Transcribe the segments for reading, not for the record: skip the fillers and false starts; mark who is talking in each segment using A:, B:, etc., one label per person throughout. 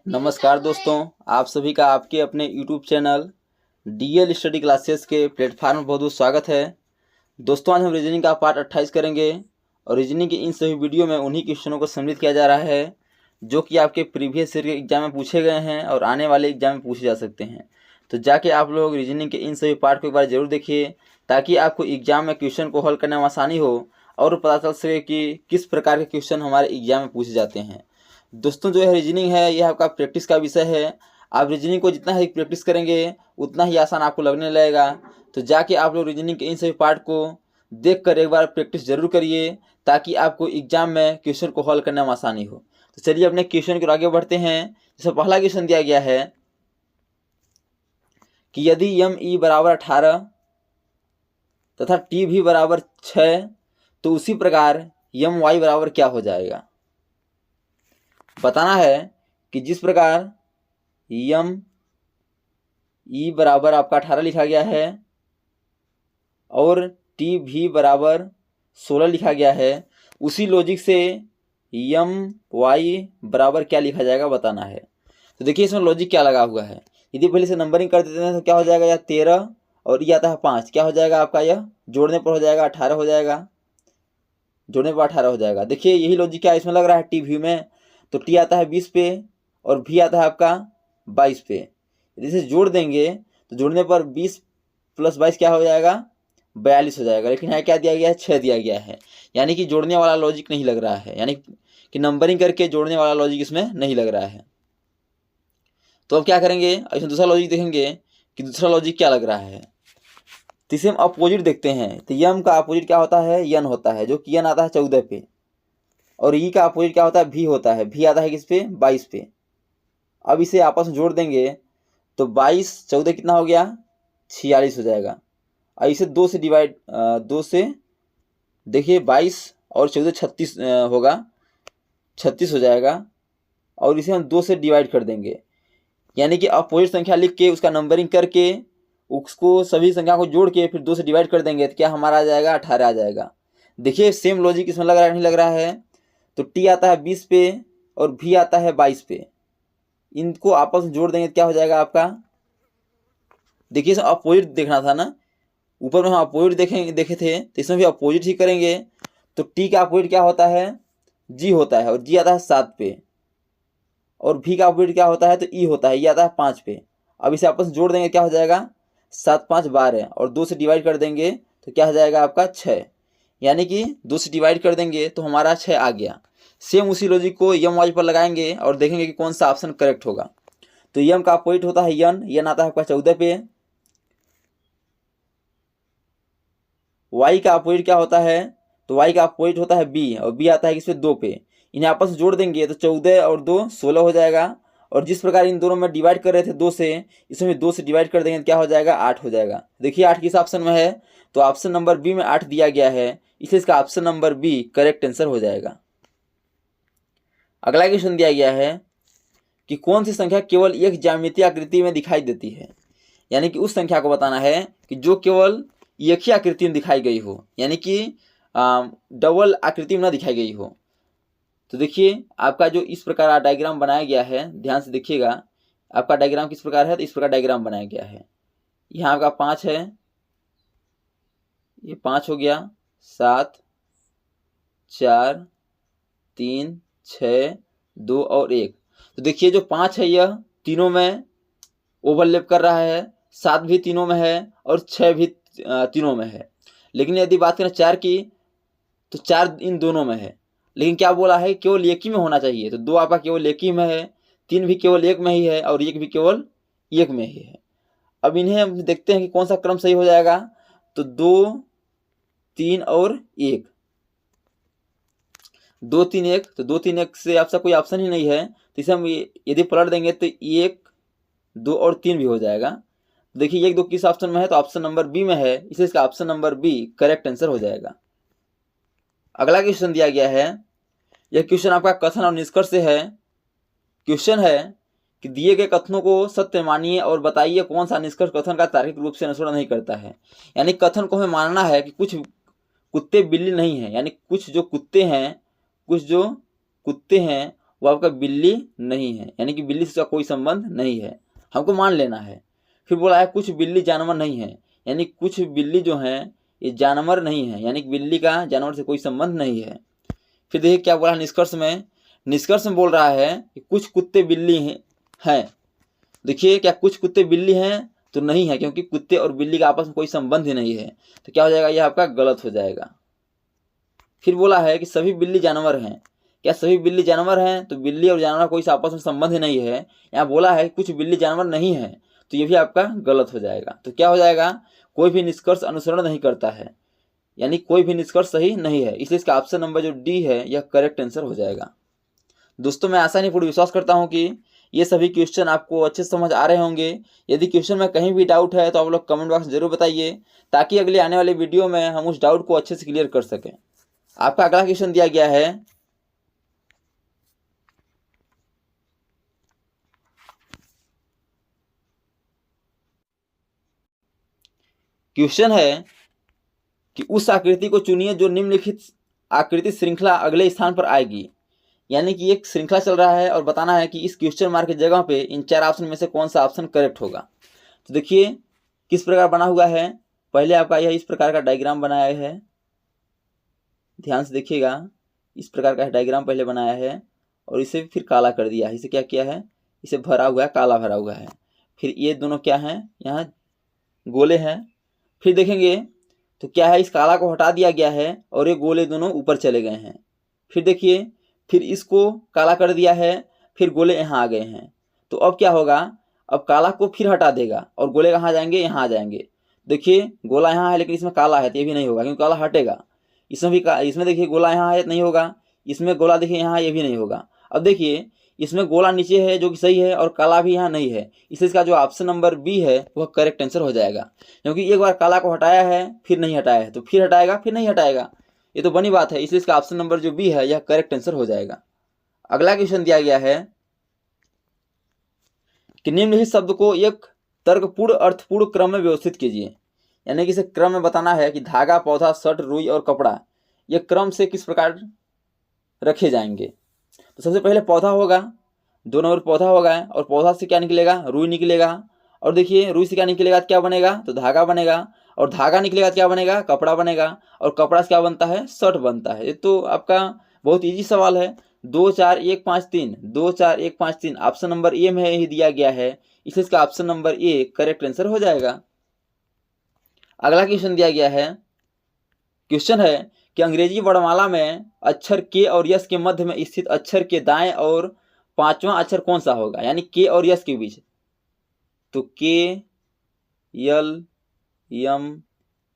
A: नमस्कार दोस्तों, आप सभी का आपके अपने YouTube channel DL study classes के प्लेटफार्म पर बहुत बहुत स्वागत है। दोस्तों, आज हम रीजनिंग का पार्ट 28 करेंगे और रीजनिंग के इन सभी वीडियो में उन्हीं क्वेश्चनों को सम्मिलित किया जा रहा है जो कि आपके प्रीवियस ईयर के एग्जाम में पूछे गए हैं और आने वाले एग्जाम में पूछे जा सकते हैं। तो जाके आप लोग रीजनिंग के इन सभी पार्ट को एक बार जरूर देखिए ताकि आपको एग्जाम में क्वेश्चन को हल करने में आसानी हो और पता चल सके कि किस प्रकार के क्वेश्चन हमारे एग्जाम में पूछे जाते हैं। दोस्तों, जो है रीजनिंग है यह आपका प्रैक्टिस का विषय है। आप रीजनिंग को जितना ही प्रैक्टिस करेंगे उतना ही आसान आपको लगने लगेगा। तो जाके आप लोग रीजनिंग के इन सभी पार्ट को देख कर एक बार प्रैक्टिस जरूर करिए ताकि आपको एग्जाम में क्वेश्चन को हल करने में आसानी हो। तो चलिए अपने क्वेश्चन की ओर आगे बढ़ते हैं। जैसे पहला क्वेश्चन दिया गया है कि यदि यम ई बराबर 18 तथा टी भी बराबर 6 तो उसी प्रकार यम वाई बराबर क्या हो जाएगा। बताना है कि जिस प्रकार यम ई बराबर आपका 18 लिखा गया है और टी भी बराबर 16 लिखा गया है, उसी लॉजिक से यम वाई बराबर क्या लिखा जाएगा बताना है। तो देखिए इसमें लॉजिक क्या लगा हुआ है। यदि पहले से नंबरिंग कर देते हैं तो क्या हो जाएगा, यह 13 और ये आता है 5, क्या हो जाएगा आपका, यह जोड़ने पर हो जाएगा 18 हो जाएगा, जोड़ने पर 18 हो जाएगा। देखिए यही लॉजिक क्या इसमें लग रहा है टी व्यू में। तो टी आता है 20 पे और भी आता है आपका 22 पे। यदि इसे जोड़ देंगे तो जोड़ने पर 20 + 22 क्या हो जाएगा, 42 हो जाएगा। लेकिन यहाँ क्या दिया गया है, 6 दिया गया है, यानी कि जोड़ने वाला लॉजिक नहीं लग रहा है, यानी कि नंबरिंग करके जोड़ने वाला लॉजिक इसमें नहीं लग रहा है। तो अब क्या करेंगे, इसमें दूसरा लॉजिक देखेंगे कि दूसरा लॉजिक क्या लग रहा है। तो इसे हम अपोजिट देखते हैं। तो यम का अपोजिट क्या होता है, यन होता है, जो कि यन आता है 14 पे, और ई का अपोजिट क्या होता है, भी होता है, भी आता है किस पे, 22 पे। अब इसे आपस में जोड़ देंगे तो 22 14 कितना हो गया, 46 हो जाएगा। और इसे 2 से डिवाइड, 2 से देखिए 22 और 14 36 होगा, 36 हो जाएगा। और इसे हम 2 से डिवाइड कर देंगे, यानी कि अपोजिट संख्या लिख के उसका नंबरिंग करके उसको सभी संख्या को जोड़ के फिर 2 से डिवाइड कर देंगे तो क्या हमारा आ जाएगा, 18 आ जाएगा। देखिए सेम लॉजिक इसमें लग रहा है नहीं लग रहा है। तो टी आता है 20 पे और भी आता है 22 पे, इनको आपस में जोड़ देंगे तो क्या हो जाएगा आपका। देखिए इसमें अपोजिट देखना था ना, ऊपर में हम अपोजिट देखे थे, तो इसमें भी अपोजिट ही करेंगे। तो टी का अपोजिट क्या होता है, जी होता है, और जी आता है 7 पे, और भी का अपोजिट क्या होता है, तो ई होता है, ये आता है 5 पे। अब इसे आपस में जोड़ देंगे क्या हो जाएगा, 7 5 12, और 2 से डिवाइड कर देंगे तो क्या हो जाएगा आपका 6, यानी कि 2 से डिवाइड कर देंगे तो हमारा 6 आ गया। सेम उसी लॉजिक को यम वाई पर लगाएंगे और देखेंगे कि कौन सा ऑप्शन करेक्ट होगा। तो यम का अपोजिट होता है यन, यन आता है आपका 14 पे। वाई का अपोजिट क्या होता है, तो वाई का अपोजिट होता है बी, और बी आता है किस पे, 2 पे। इन्हें आपस में जोड़ देंगे तो 14 और 2 16 हो जाएगा। और जिस प्रकार इन दोनों में डिवाइड कर रहे थे 2 से, इसमें भी 2 से डिवाइड कर देंगे तो क्या हो जाएगा, 8 हो जाएगा। देखिए 8 किस ऑप्शन में है, तो ऑप्शन नंबर बी में 8 दिया गया है, इसलिए इसका option number B correct answer हो जाएगा। अगला क्वेश्चन दिया गया है कि कौन सी संख्या केवल एक ज्यामितीय आकृति में दिखाई देती है, यानी कि उस संख्या को बताना है कि जो केवल एक ही आकृति में दिखाई गई हो, यानी कि डबल आकृति में ना दिखाई गई हो। तो देखिए आपका जो इस प्रकार डायग्राम बनाया गया है, ध्यान से देखिएगा आपका डायग्राम किस प्रकार है। तो इस प्रकार डायग्राम बनाया गया है, यहाँ आपका 5 है, ये 5 हो गया, 7 4 3 6 2 और 1। तो देखिए जो 5 है यह तीनों में ओवरलैप कर रहा है, 7 भी तीनों में है और 6 भी तीनों में है। लेकिन यदि बात करें 4 की, तो 4 इन दोनों में है, लेकिन क्या बोला है, केवल एक ही में होना चाहिए। तो 2 आपका केवल एक ही में है, 3 भी केवल एक में ही है, और 1 भी केवल एक में ही है। अब इन्हें हम देखते हैं कि कौन सा क्रम सही हो जाएगा। तो 2 3 और 1, 2 3 1, तो 2 3 1 से आपका कोई ऑप्शन ही नहीं है, तो इसे हम यदि पलट देंगे तो 1 2 और 3 भी हो जाएगा। देखिए 1 2 किस ऑप्शन में है, तो ऑप्शन नंबर बी में है, इसलिए इसका option number B correct answer हो जाएगा। अगला क्वेश्चन दिया गया है, यह क्वेश्चन आपका कथन और निष्कर्ष से है। क्वेश्चन है कि दिए गए कथनों को सत्य मानिए और बताइए कौन सा निष्कर्ष कथन का तार्किक रूप से अनुसरण नहीं करता है। यानी कथन को हमें मानना है कि कुछ कुत्ते बिल्ली नहीं है, यानी कुछ जो कुत्ते हैं वो आपका बिल्ली नहीं है, यानी कि बिल्ली से इसका कोई संबंध नहीं है, हमको मान लेना है। फिर बोला है कुछ बिल्ली जानवर नहीं है, यानी कुछ बिल्ली जो हैं ये जानवर नहीं है, यानी कि बिल्ली का जानवर से कोई संबंध नहीं है। फिर देखिए क्या बोला निष्कर्ष में बोल रहा है कि कुछ कुत्ते बिल्ली हैं। देखिए क्या कुछ कुत्ते बिल्ली हैं, तो नहीं है, क्योंकि कुत्ते और बिल्ली का आपस में कोई संबंध ही नहीं है, तो क्या हो जाएगा, यह आपका गलत हो जाएगा। फिर बोला है कि सभी बिल्ली जानवर हैं, क्या सभी बिल्ली जानवर हैं, तो बिल्ली और जानवर कोई आपस में संबंध ही नहीं है। यहाँ बोला है कुछ बिल्ली जानवर नहीं है, तो ये भी आपका गलत हो जाएगा। तो क्या हो जाएगा, कोई भी निष्कर्ष अनुसरण नहीं करता है, यानी कोई भी निष्कर्ष सही नहीं है, इसलिए इसका ऑप्शन नंबर जो डी है यह करेक्ट आंसर हो जाएगा। दोस्तों मैं आशा नहीं पूरी विश्वास करता हूँ कि ये सभी क्वेश्चन आपको अच्छे से समझ आ रहे होंगे। यदि क्वेश्चन में कहीं भी डाउट है तो आप लोग कमेंट बॉक्स जरूर बताइए, ताकि अगले आने वाले वीडियो में हम उस डाउट को अच्छे से क्लियर कर सकें। आपका अगला क्वेश्चन दिया गया है, क्वेश्चन है कि उस आकृति को चुनिए जो निम्नलिखित आकृति श्रृंखला अगले स्थान पर आएगी। यानी कि एक श्रृंखला चल रहा है और बताना है कि इस क्वेश्चन मार्क की जगह पे इन 4 ऑप्शन में से कौन सा ऑप्शन करेक्ट होगा। तो देखिए किस प्रकार बना हुआ है, पहले आपका यह इस प्रकार का डायग्राम बनाया है, ध्यान से देखिएगा, इस प्रकार का डायग्राम पहले बनाया है और इसे फिर काला कर दिया है। इसे क्या किया है, इसे भरा हुआ है, काला भरा हुआ है। फिर ये दोनों क्या हैं, यहाँ गोले हैं। फिर देखेंगे तो क्या है, इस काला को हटा दिया गया है और ये गोले दोनों ऊपर चले गए हैं। फिर देखिए फिर इसको काला कर दिया है, फिर गोले यहाँ आ गए हैं। तो अब क्या होगा, अब काला को फिर हटा देगा और गोले कहाँ जाएंगे, यहाँ आ जाएंगे। देखिए गोला यहाँ है लेकिन इसमें काला है, तो ये भी नहीं होगा क्योंकि काला हटेगा। इसमें भी इसमें देखिए गोला यहाँ है, नहीं होगा। इसमें गोला देखिए यहाँ, ये भी नहीं होगा। अब देखिए इसमें गोला नीचे है जो कि सही है और काला भी यहाँ नहीं है, इसलिए इसका जो ऑप्शन नंबर बी है वह करेक्ट आंसर हो जाएगा। क्योंकि एक बार काला को हटाया है फिर नहीं हटाया है, तो फिर हटाएगा फिर नहीं हटाएगा, ये तो बनी बात है, इसलिए इसका ऑप्शन नंबर जो बी है यह करेक्ट आंसर हो जाएगा। अगला क्वेश्चन दिया गया है कि निम्नलिखित शब्द को एक तर्कपूर्ण अर्थपूर्ण क्रम में व्यवस्थित कीजिए। यानी कि इसे क्रम में बताना है कि धागा, पौधा, शर्ट, रुई और कपड़ा ये क्रम से किस प्रकार रखे जाएंगे। तो सबसे पहले पौधा होगा, 2 नंबर पौधा होगा और पौधा से क्या निकलेगा, रुई निकलेगा। और देखिए रुई से क्या निकलेगा तो क्या बनेगा, तो धागा बनेगा। और धागा निकलेगा तो क्या बनेगा, कपड़ा बनेगा। और कपड़ा से क्या बनता है, शर्ट बनता है। ये तो आपका बहुत इजी सवाल है। 2 4 1 5 3, 2 4 1 5 3 ऑप्शन नंबर ए में ही दिया गया है, इसलिए इसका option number A correct answer हो जाएगा। अगला क्वेश्चन दिया गया है, क्वेश्चन है कि अंग्रेजी वर्णमाला में अक्षर के और यस के मध्य में स्थित अक्षर के दाएं और 5वां अक्षर कौन सा होगा, यानी के और यस के बीच। तो के, यल, यम,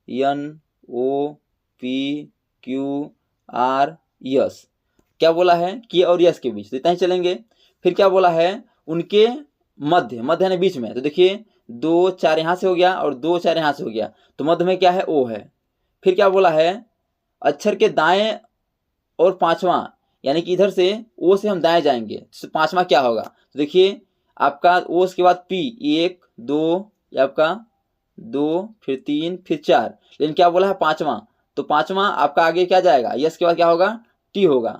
A: यन, ओ, पी, क्यू, आर, यस। क्या बोला है, के और यस के बीच, इतना ही चलेंगे। फिर क्या बोला है, उनके मध्य, मध्य यानी बीच में। तो देखिए 2 4 यहाँ से हो गया और 2 4 यहाँ से हो गया, तो मध्य में क्या है, ओ है। फिर क्या बोला है, अक्षर के दाएं और 5वां, यानी कि इधर से ओ से हम दाएं जाएंगे तो 5वां क्या होगा। तो देखिए आपका ओ के बाद पी, 1 2, ये आपका 2, फिर 3, फिर 4, लेकिन क्या बोला है 5वां, तो 5वां आपका आगे क्या जाएगा, यस के बाद क्या होगा, टी होगा।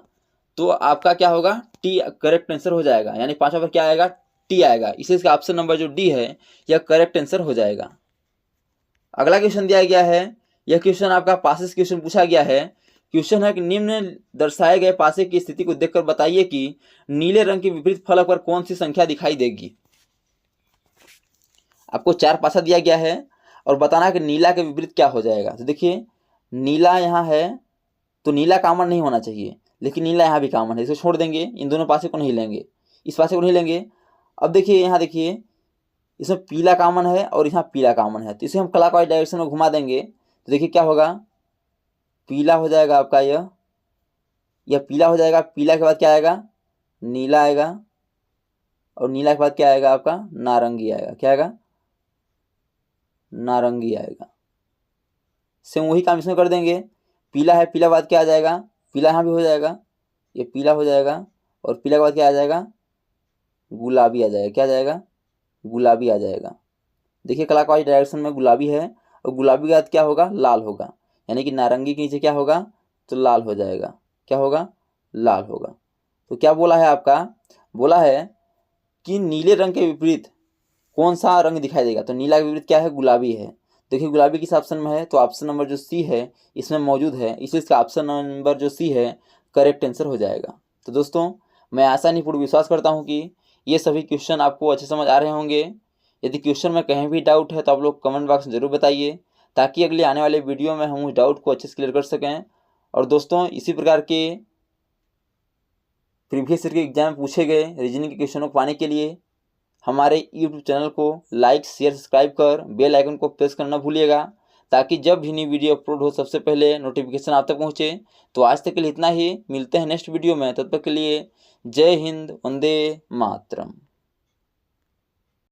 A: तो आपका क्या होगा, टी करेक्ट आंसर हो जाएगा, यानी 5वां पर क्या आएगा, टी आएगा। इसलिए इसका ऑप्शन नंबर जो डी है यह करेक्ट आंसर हो जाएगा। अगला क्वेश्चन दिया गया है, यह क्वेश्चन आपका पासेस क्वेश्चन पूछा गया है। क्वेश्चन है कि निम्न दर्शाए गए पासे की स्थिति को देखकर बताइए कि नीले रंग के विपरीत फलक पर कौन सी संख्या दिखाई देगी। आपको 4 पासा दिया गया है और बताना है कि नीला के विपरीत क्या हो जाएगा। तो देखिए नीला यहाँ है तो नीला कॉमन नहीं होना चाहिए, लेकिन नीला यहाँ भी कॉमन है, इसे छोड़ देंगे, इन दोनों पासे को नहीं लेंगे, इस पासे को नहीं लेंगे। अब देखिए यहाँ देखिए इसमें पीला कॉमन है और यहाँ पीला कॉमन है, तो इसे हम क्लॉकवाइज डायरेक्शन में घुमा देंगे। तो देखिए क्या होगा, पीला हो जाएगा आपका यह पीला हो जाएगा। पीला के बाद क्या आएगा, नीला आएगा और नीला के बाद क्या आएगा आपका, नारंगी आएगा। क्या आएगा, नारंगी आएगा। सेम वही काम इसमें कर देंगे, पीला है, पीला के बाद क्या आ जाएगा, पीला यहाँ भी हो जाएगा, ये पीला हो जाएगा और पीला के बाद क्या आ जाएगा, गुलाबी आ जाएगा। क्या आ जाएगा, गुलाबी आ जाएगा। देखिए क्लॉकवाइज डायरेक्शन में गुलाबी है और गुलाबी के बाद क्या होगा, लाल होगा, यानी कि नारंगी के नीचे क्या होगा, तो लाल हो जाएगा। क्या होगा, लाल होगा। तो क्या बोला है आपका, बोला है कि नीले रंग के विपरीत कौन सा रंग दिखाई देगा। तो नीला के विपरीत क्या है, गुलाबी है। देखिए गुलाबी किस ऑप्शन में है, तो ऑप्शन नंबर जो सी है इसमें मौजूद है, इसलिए इसका ऑप्शन नंबर जो सी है करेक्ट आंसर हो जाएगा। तो दोस्तों मैं आशा नहीं पूर्ण विश्वास करता हूँ कि ये सभी क्वेश्चन आपको अच्छे समझ आ रहे होंगे। यदि क्वेश्चन में कहीं भी डाउट है तो आप लोग कमेंट बॉक्स में ज़रूर बताइए, ताकि अगले आने वाले वीडियो में हम उस डाउट को अच्छे से क्लियर कर सकें। और दोस्तों इसी प्रकार के प्रीवियस ईयर के एग्जाम में पूछे गए रीजनिंग के क्वेश्चनों को पाने के लिए हमारे यूट्यूब चैनल को लाइक शेयर सब्सक्राइब कर बेल आइकन को प्रेस करना भूलिएगा, ताकि जब भी नई वीडियो अपलोड हो सबसे पहले नोटिफिकेशन आप तक पहुँचे। तो आज तक के लिए इतना ही, मिलते हैं नेक्स्ट वीडियो में, तब तक के लिए जय हिंद, वंदे मातरम।